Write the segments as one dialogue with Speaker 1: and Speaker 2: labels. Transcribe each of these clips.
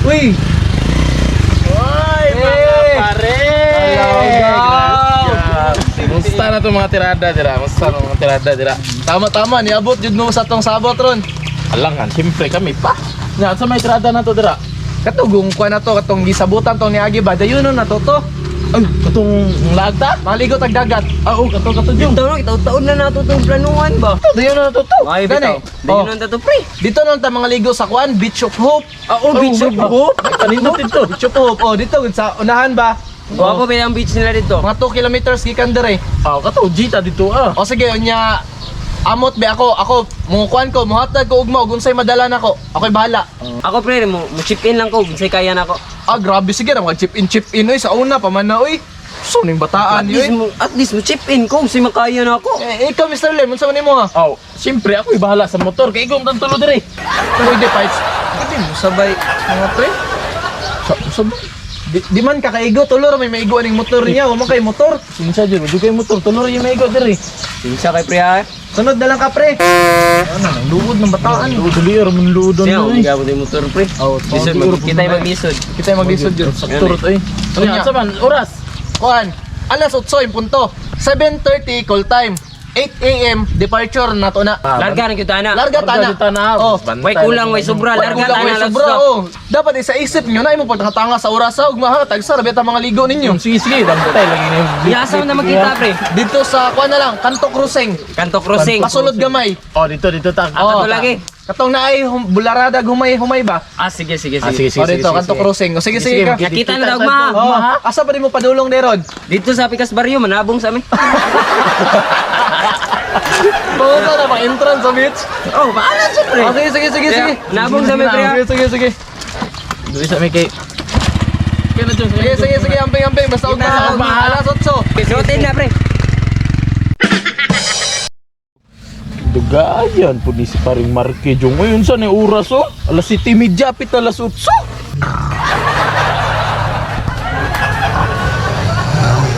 Speaker 1: Uy!
Speaker 2: Oy, mga pare! Musta na itong mga tirada dira? Musta na mga tirada dira?
Speaker 1: Tama-tama, niabot jud mo sa tong sabot ron.
Speaker 2: Alangan, siyempre kami pa. Nga, sa may tirada na to dira.
Speaker 1: Katugong kuha na to, katong gisabutan tong niagi ba? Dayon na to to.
Speaker 2: Ay, katong lagta?
Speaker 1: Maligo tag dagat.
Speaker 2: Oo, katong yung.
Speaker 3: Taon na nato itong planuhan ba?
Speaker 1: Dayon na to to.
Speaker 3: Ay,
Speaker 1: Gani.
Speaker 3: bitaw. Dayon na to, pre.
Speaker 1: Dito na ta mga ligo sa kuan, Beach of Hope.
Speaker 3: Oo, beach of hope.
Speaker 2: Kanindot dito.
Speaker 1: Beach of Hope. Oh, dito sa unahan ba?
Speaker 3: Wapo ba yung beach nila dito?
Speaker 1: Mga 2 kilometers gikan dire.
Speaker 2: Oh, katong Gita dito ah.
Speaker 1: O sige, unya amot be ako mukuan ko, muhatag ko ugma ug unsay madala nako. Ako'y bahala.
Speaker 3: Ako, pre, mo chip in lang ko. Say kaya na ako.
Speaker 1: Ah, grabe sige ra mga chip in oy sa una pa man na oy. So ning bataan yun.
Speaker 3: At least mo chip in ko. Say makaya na ako.
Speaker 1: Ikaw Mr. Lem, unsa man nimo ha?
Speaker 2: Oh, siyempre ako'y bahala sa motor. Kaya ikaw ang tulo dire.
Speaker 1: Pwede fights. Pwede mo sabay mga pre. Di man kakaigo tulor may maigo aning motor niya, wa man kay motor.
Speaker 2: Sinsa dyan, hindi kayo motor. Tuloy yung may ikaw dire.
Speaker 3: Sinsa kay pre ha?
Speaker 1: Sunod na lang ka pre. Ano nang luod ng bataan.
Speaker 2: Dali, ramon ludo
Speaker 3: Siya,
Speaker 2: na
Speaker 3: hindi ka mo yung motor, pre.
Speaker 1: Oh,
Speaker 3: Lisod, kita yung maglisod.
Speaker 1: Kita maglisod yun.
Speaker 2: Turot ay. Ano
Speaker 1: Unya.
Speaker 2: yan, saban, oras.
Speaker 1: Kuan, alas 8 yung punto. 7:30 call time. 8 AM departure na to na.
Speaker 3: Larga na kita na.
Speaker 1: Larga
Speaker 2: Larga
Speaker 1: tana.
Speaker 2: na.
Speaker 1: Oh.
Speaker 3: Way kulang, way sobra. Larga
Speaker 1: Wala
Speaker 3: ta
Speaker 1: ko
Speaker 3: na.
Speaker 1: sobra oh. Dapat sa isip niyo na imo pagtanga sa oras ug mahatag sa rabeta mga ligo ninyo.
Speaker 2: Sige, sige, dantay lagi na yung...
Speaker 3: Yasa na magkita, pre.
Speaker 1: Dito sa kuan na lang, Kanto Cruising.
Speaker 3: Kanto crossing.
Speaker 1: Pasulod gamay.
Speaker 2: Oh, dito, ta.
Speaker 1: Oh,
Speaker 3: Ato lagi.
Speaker 1: Katong naay bularada humay ba?
Speaker 3: Ah, sige, sige,
Speaker 2: Ah,
Speaker 3: sige.
Speaker 2: sige,
Speaker 1: O dito, Kanto Cruising. O sige, sige ka.
Speaker 3: Nakita na daw, ma.
Speaker 1: Oh, asa pa din mo padulong deron?
Speaker 3: Dito sa Pikas Barrio, manabong sa amin.
Speaker 1: Bawala na ba entrance sa beach?
Speaker 3: Oh, maalam siya, pre.
Speaker 1: Oh, sige.
Speaker 3: Nabong sa amin, pre. ha?
Speaker 1: Sige.
Speaker 2: Dito sa may kay... Kaya na dyan,
Speaker 1: Sige, amping. Basta huwag
Speaker 3: Kita na,
Speaker 1: na alas 8.
Speaker 3: Suotin na, pre.
Speaker 2: Dugayan po ni si paring Marquejo. Ngayon saan yung oras oh? Alas 7:30, pit alas 8.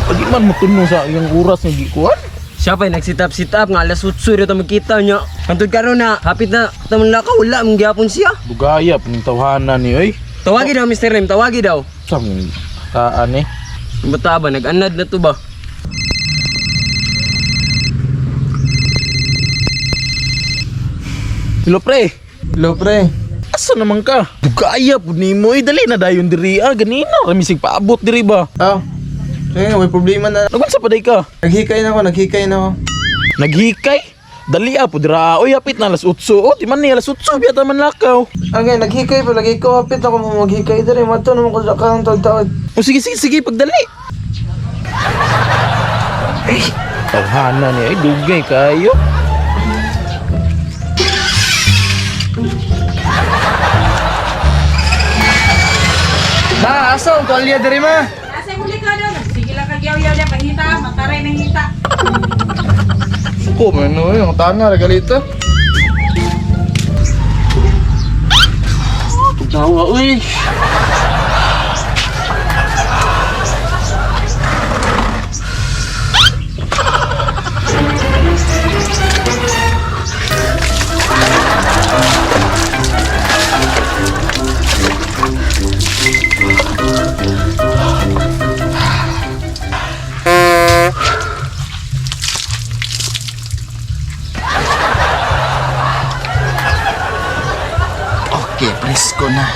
Speaker 2: Pag man mo tunong sa iyang oras ng gikuan.
Speaker 3: Siya pa nag-sit up nga alas 8 dito magkita niya. Antod karon na hapit na tamang lakaw wala mong gyapon siya.
Speaker 2: Dugaya po ng tawhanan ni oy.
Speaker 3: Tawagi daw Mr. Lim, tawagi daw.
Speaker 2: Saan taan eh?
Speaker 3: Bata ba nag-anad na to ba?
Speaker 2: Hello pre.
Speaker 1: Hello, pre.
Speaker 2: Asa naman ka? Dugaya po ni mo eh. Dali na dayon diri ah. Ganina. Ramisig paabot diri ba?
Speaker 1: Ah, sige, may problema na.
Speaker 2: Nagun sa paday ka?
Speaker 1: Naghikay na ako.
Speaker 2: Naghikay? Dali po dira. Oy hapit na alas 8. Oh, di man ni alas 8 biyata man lakaw.
Speaker 1: Okay, naghikay pa lagi ko. Hapit ako mo maghikay dere. Mato naman ko sa kang tawag-tawag.
Speaker 2: O sige, pagdali. Ay, tawhanan ni ay dugay kayo.
Speaker 1: Ba, asa ang tuwalya dere ma?
Speaker 4: Asa mo ka daw? Sige lang kagyaw-yaw niya pahita, mataray ng hita.
Speaker 1: Suko, ano yung tana, regalita.
Speaker 2: Tawa, uy.
Speaker 1: Okay, presko na.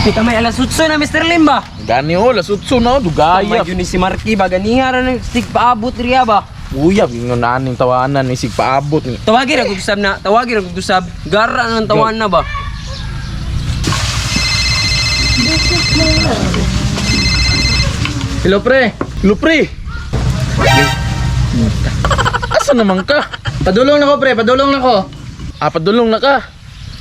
Speaker 3: Kita may alas 8 na Mr. Lim ba?
Speaker 2: Gani oh, alas 8 na, dugaya.
Speaker 3: May yun ni si Marky ba ganiha ra ng stick paabot riya ba?
Speaker 2: Uyab, yung naning tawanan ni sig paabot ni.
Speaker 3: Tawagi ra gusab na, tawagi ra gusab. Gara ng tawan na ba?
Speaker 1: Hello, pre.
Speaker 2: Hello pre. Asa naman ka?
Speaker 1: Padulong na ko, pre. Padulong na ko.
Speaker 2: Ah, padulong na ka.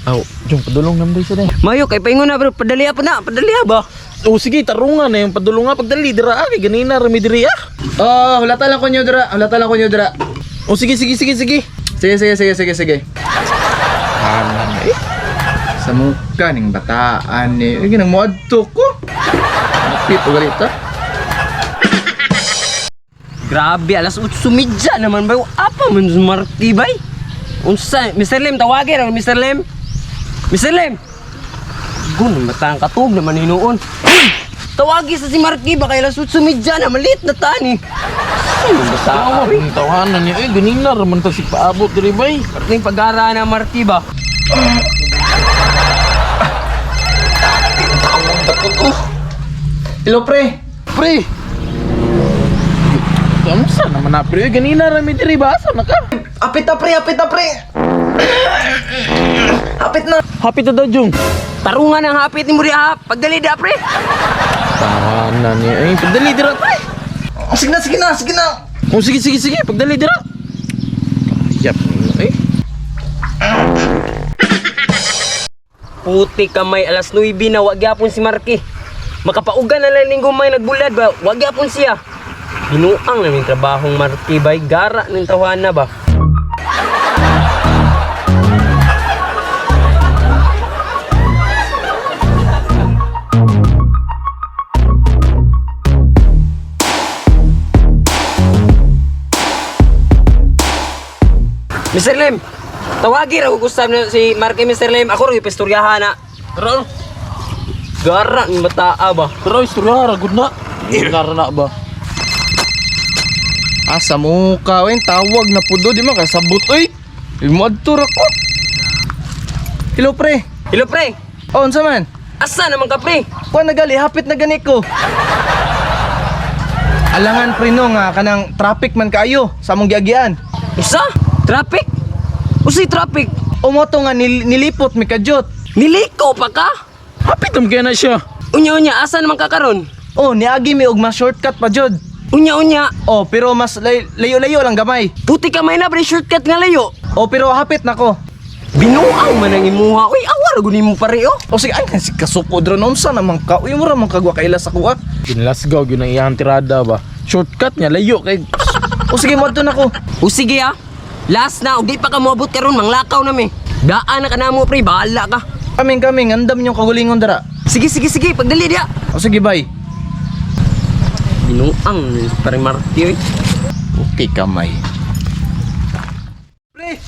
Speaker 2: Aw, yung padulong naman daw siya din.
Speaker 3: Mayo kay paingon na bro, padali pa na, ba?
Speaker 2: Oh, sige, tarungan na yung padulong nga pagdali. Dira kay ganina, rami diri ah.
Speaker 1: Oh, hulata lang ko nyo dira.
Speaker 2: Oh, sige.
Speaker 1: Sige.
Speaker 2: Anan eh.
Speaker 1: Sa mukha ning bataan ni. Ay, ginang moadto ko. Pito galita.
Speaker 3: Grabe, alas 8:30 naman ba? Apa man si Marky bay? Unsa, Mr. Lim, tawagi ra Mr. Lim. Mr. Lem! Gun, matang katog naman hinuon. Tawagi sa si Marky, baka ilas utsumidya na, maliit na tani. Sino ba
Speaker 2: Tawa, ang tawanan niya. Ganina raman ta si paabot diri bay.
Speaker 3: Parting pag-ara na Marky ba?
Speaker 1: Hello, pre.
Speaker 2: Pre! Kamusta naman na pre? Ganina rami diri ba? Asa na ka?
Speaker 1: Apit na, pre. Apit na, pre. Apit na.
Speaker 2: Hapit na daw, Jung.
Speaker 3: Tarungan ang hapit ni Muria, pagdali da pre.
Speaker 2: Tawanan niya. Ay, pagdali dira pre.
Speaker 1: Sige na, sige na, sige na.
Speaker 2: Oh, sige, sige, sige. Pagdali dira. Yap. Eh.
Speaker 3: Puti kamay, alas 9 na, wag yapon si Marky. Makapaugan na lang linggo may nagbulad ba, wag yapon siya. Binuang namin trabahong Marky bay, gara ng tawanan ba. Mr. Lem, tawagi ra ko gustab na si Marky Mr. Lem, ako rin ipestoryahan na.
Speaker 2: Pero,
Speaker 3: Gara ng bataa ba?
Speaker 2: pero istorya ragod na. Gara na ba?
Speaker 1: Asa mo ka, tawag na po do, di man kasabot, oy. Imadto ra ko. Hello, pre.
Speaker 3: Hello pre,
Speaker 1: Oh, unsa man?
Speaker 3: asa naman ka pre?
Speaker 1: Kuan nagali, hapit na gani ko. Alangan, pre, no, nga kanang traffic man kaayo sa among giagian.
Speaker 3: Usa? Traffic? Usi traffic?
Speaker 1: O mo to nga nilipot mi kadyot.
Speaker 3: Niliko pa ka?
Speaker 2: Hapit naman kaya na siya.
Speaker 3: Unya-unya, asa naman ka karon?
Speaker 1: Oh, niagi mi og mas shortcut pa jud.
Speaker 3: Unya-unya,
Speaker 1: Oh, pero mas layo-layo lang gamay.
Speaker 3: puti ka may na pre, shortcut nga layo.
Speaker 1: Oh, pero hapit na ko.
Speaker 3: Binuang man ang imuha. Uy, awar gunin mo pare oh.
Speaker 1: O sige, ay, si kasukod ron unsa naman ka. Uy, mura man kagwa kaila sa kuha.
Speaker 2: Ginlasgaw yun ang iyang tirada ba? Shortcut niya, layo kay...
Speaker 1: O sige, mo na ko.
Speaker 3: O sige ah, last na, og di pa ka moabot karon manglakaw na mi. Daan na ka na mo pre, bahala ka.
Speaker 1: Kaming, andam yung kagulingon dara.
Speaker 3: Sige, sige, sige, pagdali dia.
Speaker 1: O sige, bye.
Speaker 3: Binuang, pare Marty oy.
Speaker 1: Okay, kamay. Pre!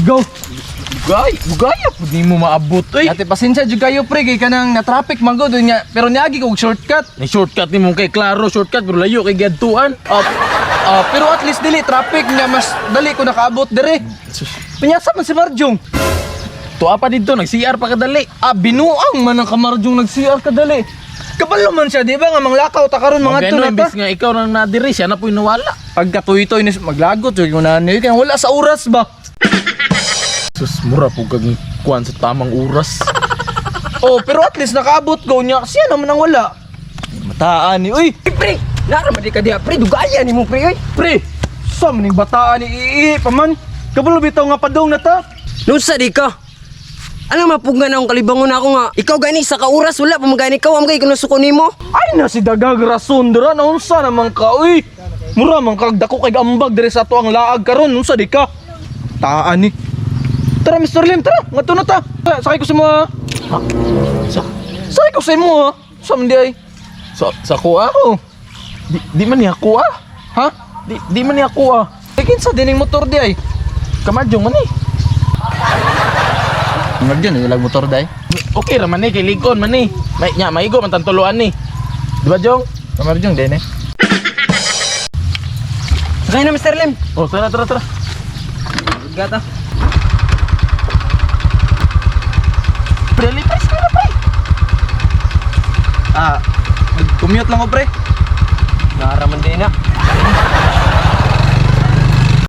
Speaker 1: Go!
Speaker 2: Bugaya po di mo maabot eh.
Speaker 1: Ate, pasensya jud kayo, pre. Kaya ka nang na-traffic man go doon nga. Pero niagi ko og shortcut.
Speaker 2: May shortcut ni mo kay klaro, shortcut pero layo kay giadtuan.
Speaker 1: Pero at least dili traffic nga mas dali ko nakaabot dire. Pinyasa man si Marjong.
Speaker 2: Tuwa pa dito, nag-CR pa kadali.
Speaker 1: Binuang man ang kamarjong nag-CR kadali. Kabalo man siya, di ba nga manglakaw ta karon mga
Speaker 2: Mga
Speaker 1: to na
Speaker 2: imbis
Speaker 1: ta.
Speaker 2: nga ikaw nang nadiri, siya na po nawala.
Speaker 1: Pagkatuy-toy ni maglagot jud ko na ni kaya wala sa oras ba.
Speaker 2: Sus, mura po kag kuan sa tamang oras.
Speaker 1: Oh, pero at least nakaabot ko niya. Siya naman ang wala. Mataan ni, uy.
Speaker 3: Pre, naraman di ka dia pre, dugaya ni mo pre oy.
Speaker 1: Pre, sa maning bataan ni ii paman. Kabalo bitaw nga padong na ta.
Speaker 3: Nusa di ka? Ano mapugan akong kalibangon ako nga. Ikaw gani sa kauras wala pa magani ikaw am kay kuno suko nimo.
Speaker 1: Ay na si dagag rason dira na unsa naman ka, uy. Mura man kag dako kay ambag dire sa ato ang laag karon, unsa di ka? Taan ni. Tara Mr. Lim, tara, ngadto na ta. Sakay ko sa mga.
Speaker 2: Ha?
Speaker 1: Sakay ko sa imo ha. Sa man di ay.
Speaker 2: Sa kuha?
Speaker 1: Oh.
Speaker 2: Di man niya kuha.
Speaker 1: Ha?
Speaker 2: Di man niya kuha.
Speaker 1: Kin sa dining motor di ay.
Speaker 2: Kamadjong man eh.
Speaker 1: Ngagyan ilag motor di ay.
Speaker 2: Okay raman eh, kay ligon man eh. Maigo man tantuluan eh. Di ba Jong?
Speaker 1: Kamarjong din eh.
Speaker 3: Sakay na Mr. Lim.
Speaker 2: Oh, tara.
Speaker 3: Gata.
Speaker 2: Pre, lipas ka na pre.
Speaker 1: Commute lang ko pre.
Speaker 3: Naraman din na.